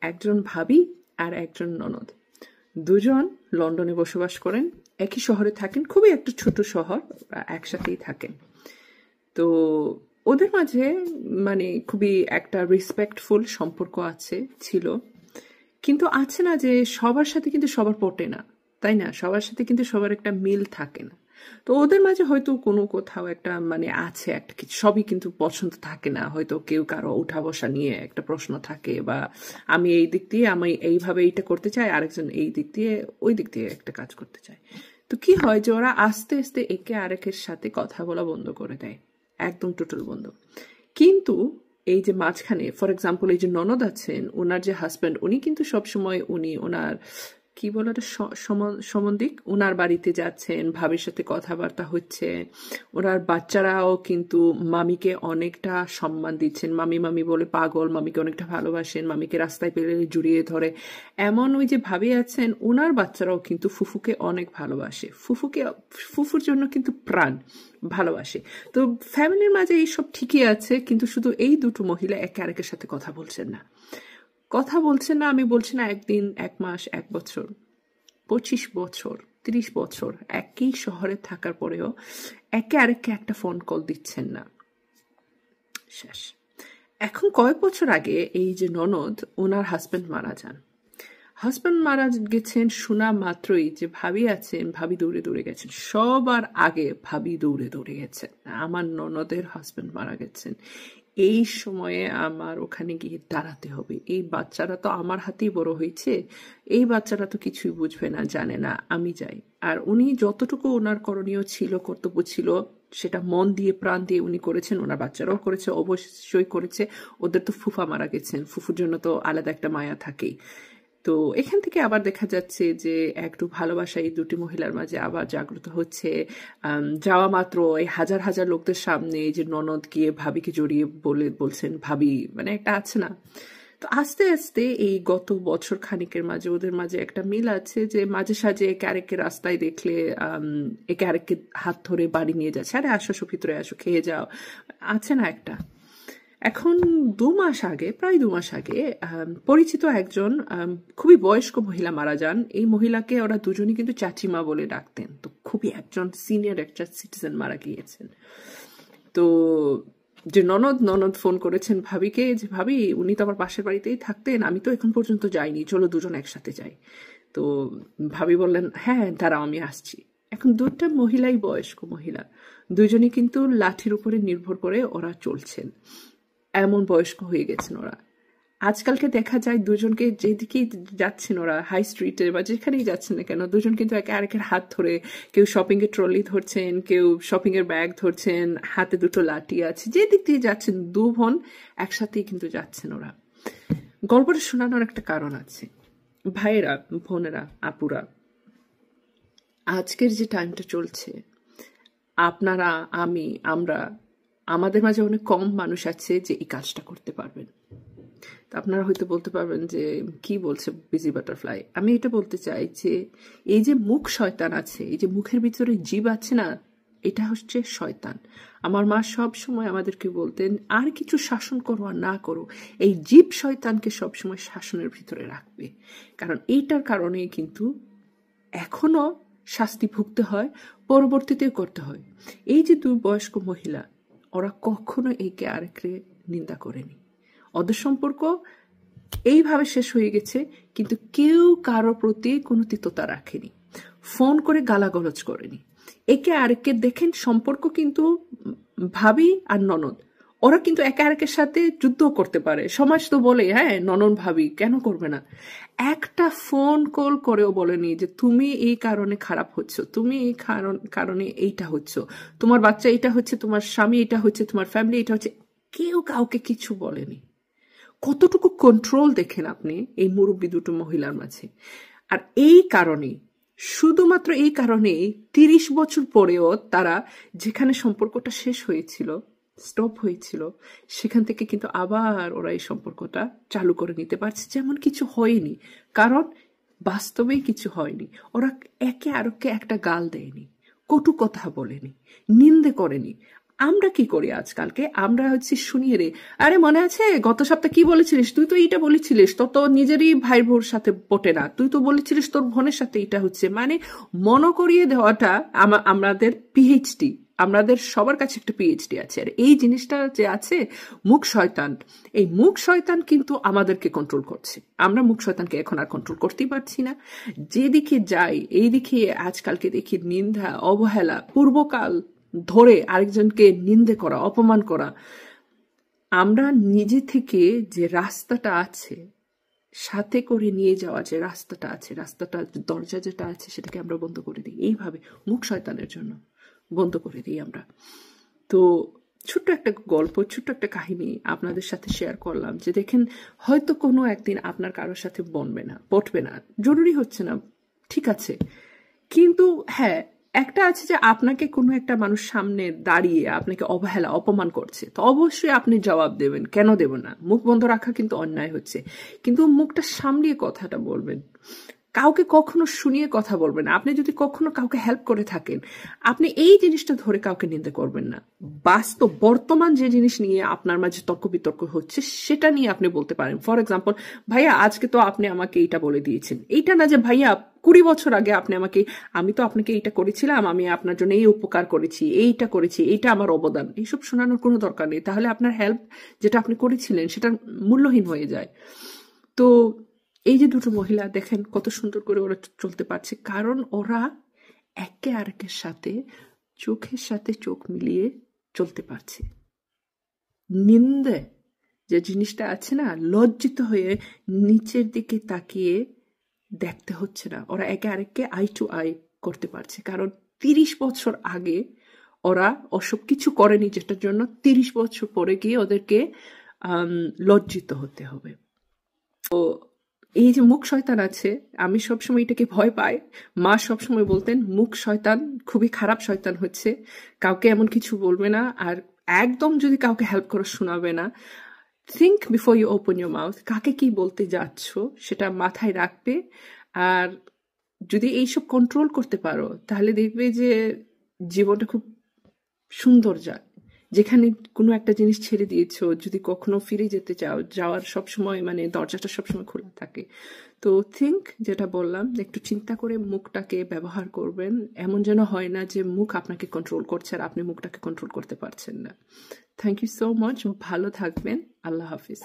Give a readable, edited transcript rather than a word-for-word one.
একজন ভাবি আর একজন ননদ, দুজন লন্ডনে বসবাস করেন, একই শহরে থাকেন, খুবই একটা ছোট শহর, একসাথেই থাকেন। তো ওদের মাঝে মানে খুবই একটা রেসপেক্টফুল সম্পর্ক ছিল, কিন্তু আছে না যে সবার সাথে কিন্তু সবার পটে না, তাই না? সবার সাথে কিন্তু সবার একটা মিল থাকে না। তো ওদের মাঝে হয়তো কোনো কোথাও একটা মানে আছে একটা কিছু, সবই কিন্তু পছন্দ থাকে না, হয়তো কেউ কারো উঠা বসা নিয়ে একটা প্রশ্ন থাকে, বা আমি এই দিক দিয়ে আমি এইভাবে এইটা করতে চাই, আরেকজন এই দিক দিয়ে ওই দিক দিয়ে একটা কাজ করতে চায়। তো কি হয় যে ওরা আস্তে আস্তে একে আরেকের সাথে কথা বলা বন্ধ করে দেয়, একদম টোটাল বন্ধ। কিন্তু এই যে মাঝখানে ফর এক্সাম্পল এই যে ননদ আছেন, ওনার যে হাজব্যান্ড, উনি কিন্তু সবসময় ওনার কি বলে ওটা সম্বন্ধিক, ওনার বাড়িতে যাচ্ছেন, ভাবির সাথে কথাবার্তা হচ্ছে, ওনার বাচ্চারাও কিন্তু মামিকে অনেকটা সম্মান দিচ্ছেন, মামি মামি বলে পাগল, মামিকে অনেকটা ভালোবাসেন, মামিকে রাস্তায় পেলে জড়িয়ে ধরে। এমন ওই যে ভাবি আছেন, ওনার বাচ্চারাও কিন্তু ফুফুকে অনেক ভালোবাসে, ফুফুর জন্য কিন্তু প্রাণ ভালোবাসে। তো ফ্যামিলির মাঝে এইসব ঠিকই আছে, কিন্তু শুধু এই দুটো মহিলা একে আরেকের সাথে কথা বলছেন না। আমি বলছি না একদিন, এক মাস, এক বছর, 25 বছর, 30 বছর একই শহরে থাকার পরেও একে আরেককে একটা ফোন কল দিচ্ছেন না। শেষ। এখন কয়েক বছর আগে এই যে ননদ, ওনার হাজব্যান্ড মারা যান। হাজব্যান্ড মারা গেছেন শোনা মাত্রই যে ভাবি আছেন, ভাবি দৌড়ে দৌড়ে গেছেন, সবার আগে ভাবি দৌড়ে দৌড়ে গেছেন, আমার ননদের হাজব্যান্ড মারা গেছেন, এই সময়ে আমার ওখানে গিয়ে দাঁড়াতে হবে, এই বাচ্চারা তো আমার হাতেই বড় হয়েছে, এই বাচ্চারা তো কিছুই বুঝবে না, জানে না, আমি যাই। আর উনি যতটুকু ওনার করণীয় ছিল, কর্তব্য ছিল, সেটা মন দিয়ে প্রাণ দিয়ে উনি করেছেন, ওনার বাচ্চারাও করেছে, অবশ্যই করেছে। ওদের তো ফুফা মারা গেছেন, ফুফুর জন্য তো আলাদা একটা মায়া থাকেই। তো এখান থেকে আবার দেখা যাচ্ছে যে একটু ভালোবাসা এই দুটি মহিলার মাঝে আবার জাগ্রত হচ্ছে। যাওয়া মাত্র এই হাজার হাজার লোকদের সামনে যে ননদ গিয়ে ভাবিকে জড়িয়ে বলছেন ভাবি, মানে একটা আছে না। তো আস্তে আস্তে এই গত বছর খানিকের মাঝে ওদের মাঝে একটা মিল আছে, যে মাঝে সাঝে একে আরেককে রাস্তায় দেখলে একে আরেককে হাত ধরে বাড়ি নিয়ে যাচ্ছে, আরে আসো ভিতরে আসো, খেয়ে যাও, আছে না একটা। এখন 2 মাস আগে, প্রায় 2 মাস আগে, পরিচিত একজন খুবই বয়স্ক মহিলা মারা যান। এই মহিলাকে ওরা দুজনই কিন্তু চাচিমা বলে ডাকতেন। তো খুবই একজন সিনিয়র একটা সিটিজেন মারা গিয়েছেন। তো যে ননদ ফোন করেছেন ভাবিকে, যে ভাবি উনি তো আমার পাশের বাড়িতেই থাকতেন, আমি তো এখন পর্যন্ত যাইনি, চলো দুজন একসাথে যাই। তো ভাবি বললেন হ্যাঁ দাঁড়াও আমি আসছি। এখন দুটা মহিলাই বয়স্ক মহিলা, দুজনই কিন্তু লাঠির উপরে নির্ভর করে ওরা চলছেন, এমন বয়স্ক হয়ে গেছেন ওরা। আজকালকে দেখা যায় দুজনকে যেদিকেই যাচ্ছেন ওরা, হাই স্ট্রিটে বা যেখানেই যাচ্ছেন না কেন, দুজন কিন্তু একে আরেকের হাত ধরে, কেউ শপিং এর ট্রলি ধরছেন, কেউ শপিং এর ব্যাগ ধরছেন, হাতে দুটো লাঠি আছে, যে দিক দিয়ে যাচ্ছেন দু বোন একসাথেই কিন্তু যাচ্ছেন ওরা। গল্পটা শোনানোর একটা কারণ আছে। ভাইয়েরা, বোনেরা, আপুরা, আজকের যে টাইমটা চলছে, আপনারা, আমরা, আমাদের মাঝে অনেক কম মানুষ আছে যে এই কাজটা করতে পারবেন। আপনারা হয়তো বলতে পারবেন যে কি বলছে বিজি বাটারফ্লাই। আমি এটা বলতে চাই যে এই যে মুখ শয়তান আছে, এই যে মুখের ভিতরে জীব আছে না, এটা হচ্ছে শয়তান। আমার মা সব সময় আমাদেরকে বলতেন আর কিছু শাসন করো আর না করো, এই জীব শয়তানকে সবসময় শাসনের ভিতরে রাখবে, কারণ এইটার কারণেই কিন্তু এখনো শাস্তি ভুগতে হয়, পরবর্তীতেও করতে হয়। এই যে দুই বয়স্ক মহিলা, ওরা কখনো একে আরেককে নিন্দা করেনি, ওদের সম্পর্ক এইভাবে শেষ হয়ে গেছে, কিন্তু কেউ কারো প্রতি কোনো তিক্ততা রাখেনি, ফোন করে গালাগলজ করেনি। একে আরেককে দেখেন, সম্পর্ক কিন্তু ভাবি আর ননদ, ওরা কিন্তু একে আরেকের সাথে যুদ্ধ করতে পারে। সমাজ তো বলে হ্যাঁ ননদ ভাবি, কেন করবে না? একটা ফোন কল করেও বলেনি যে তুমি এই কারণে খারাপ হচ্ছ, তুমি এই কারণে এইটা হচ্ছ, তোমার বাচ্চা এটা হচ্ছে, তোমার স্বামী এটা হচ্ছে, তোমার ফ্যামিলি এটা হচ্ছে, কেউ কাউকে কিছু বলেনি। কতটুকু কন্ট্রোল দেখেন আপনি এই মুরব্বী দুটো মহিলার মাঝে। আর এই কারণে, শুধুমাত্র এই কারণে 30 বছর পরেও তারা যেখানে সম্পর্কটা শেষ হয়েছিল, স্টপ হয়েছিল, সেখান থেকে কিন্তু আবার ওরা এই সম্পর্কটা চালু করে নিতে পারছে, যেমন কিছু হয়নি। কারণ বাস্তবেই কিছু হয়নি, ওরা একে আরেককে একটা গাল দেয়নি, কটু কথা বলেনি, নিন্দে করেনি। আমরা কি করি আজকালকে, আমরা হচ্ছে শুনিয়ে রে, আরে মনে আছে গত সপ্তাহে কি বলেছিলিস, তুই তো এইটা বলেছিলিস, তোর তো নিজেরই ভাই বোর সাথে পটে না, তুই তো বলেছিলিস তোর বোনের সাথে এটা হচ্ছে, মানে মনে করিয়ে দেওয়াটা আমাদের পিএইচডি, আমাদের সবার কাছে একটা পিএইচডি আছে। আর এই জিনিসটা যে আছে মুখ শয়তান, এই মুখ শয়তান কিন্তু আমাদেরকে কন্ট্রোল করছে। আমরা মুখ শয়তানকে এখন আর কন্ট্রোল করতেই পারছি না। যেদিকে যাই এই দিকে আজকালকে দেখি নিন্দা, অবহেলা, পূর্বকাল ধরে আরেকজনকে নিন্দে করা, অপমান করা। আমরা নিজে থেকে যে রাস্তাটা আছে, সাথে করে নিয়ে যাওয়া যে রাস্তাটা আছে, রাস্তাটা দরজা যেটা আছে সেটাকে আমরা বন্ধ করে দিই, এইভাবে মুখ শয়তানের জন্য বন্ধ করে দিই আমরা। তো ছোট্ট একটা গল্প, ছোট্ট একটা কাহিনী আপনাদের সাথে শেয়ার করলাম, যে দেখেন হয়তো কোনো একদিন আপনার কারোর সাথে পটবে না, জরুরি হচ্ছে না, ঠিক আছে, কিন্তু হ্যাঁ একটা আছে যে আপনাকে কোনো একটা মানুষ সামনে দাঁড়িয়ে আপনাকে অবহেলা, অপমান করছে, তো অবশ্যই আপনি জবাব দেবেন, কেন দেব না, মুখ বন্ধ রাখা কিন্তু অন্যায় হচ্ছে, কিন্তু মুখটা সামলিয়ে কথাটা বলবেন। কাউকে কখনো শুনিয়ে কথা বলবেন না। আপনি যদি কখনো কাউকে হেল্প করে থাকেন, আপনি এই জিনিসটা ধরে কাউকে নিন্দে করবেন না। বাস্তব বর্তমান যে জিনিস নিয়ে আপনার মাঝে তর্ক বিতর্ক হচ্ছে সেটা নিয়ে আপনি বলতে পারেন। ফর এক্সাম্পল, ভাইয়া আজকে তো আপনি আমাকে এইটা বলে দিয়েছেন, এইটা না যে ভাইয়া 20 বছর আগে আপনি আমাকে, আমি তো আপনাকে এইটা করেছিলাম, আমি আপনার জন্য এই উপকার করেছি, এইটা করেছি, এইটা আমার অবদান, এইসব শোনানোর কোনো দরকার নেই। তাহলে আপনার হেল্প যেটা আপনি করেছিলেন সেটা মূল্যহীন হয়ে যায়। তো এই যে দুটো মহিলা দেখেন কত সুন্দর করে ওরা চলতে পারছে, কারণ ওরা একে আরেকের সাথে চোখের সাথে চোখ মিলিয়ে চলতে পারছে। নিন্দে যে জিনিসটা আছে না, লজ্জিত হয়ে নিচের দিকে তাকিয়ে দেখতে হচ্ছে না, ওরা একে আরেককে আই টু আই করতে পারছে, কারণ 30 বছর আগে ওরা ওসব কিছু করেনি, যেটার জন্য 30 বছর পরে গিয়ে ওদেরকে লজ্জিত হতে হবে। তো এই যে মুখ শয়তান আছে, আমি সবসময় এটাকে ভয় পাই। মা সবসময় বলতেন মুখ শয়তান, খুবই খারাপ শয়তান হচ্ছে, কাউকে এমন কিছু বলবে না, আর একদম যদি কাউকে হেল্প করে শোনাবে না। Think before you open your mouth, কাকে কি বলতে যাচ্ছ সেটা মাথায় রাখবে। আর যদি এইসব কন্ট্রোল করতে পারো তাহলে দেখবে যে জীবনটা খুব সুন্দর যায়। যেখানে কোনো একটা জিনিস ছেড়ে দিয়েছো, যদি কখনো ফিরে যেতে চাও, যাওয়ার সবসময় মানে দরজাটা সবসময় খোলা থাকে। তো থিঙ্ক, যেটা বললাম, একটু চিন্তা করে মুখটাকে ব্যবহার করবেন, এমন যেন হয় না যে মুখ আপনাকে কন্ট্রোল করছে আর আপনি মুখটাকে কন্ট্রোল করতে পারছেন না। থ্যাংক ইউ সো মাচ, ভালো থাকবেন, আল্লাহ হাফিজ।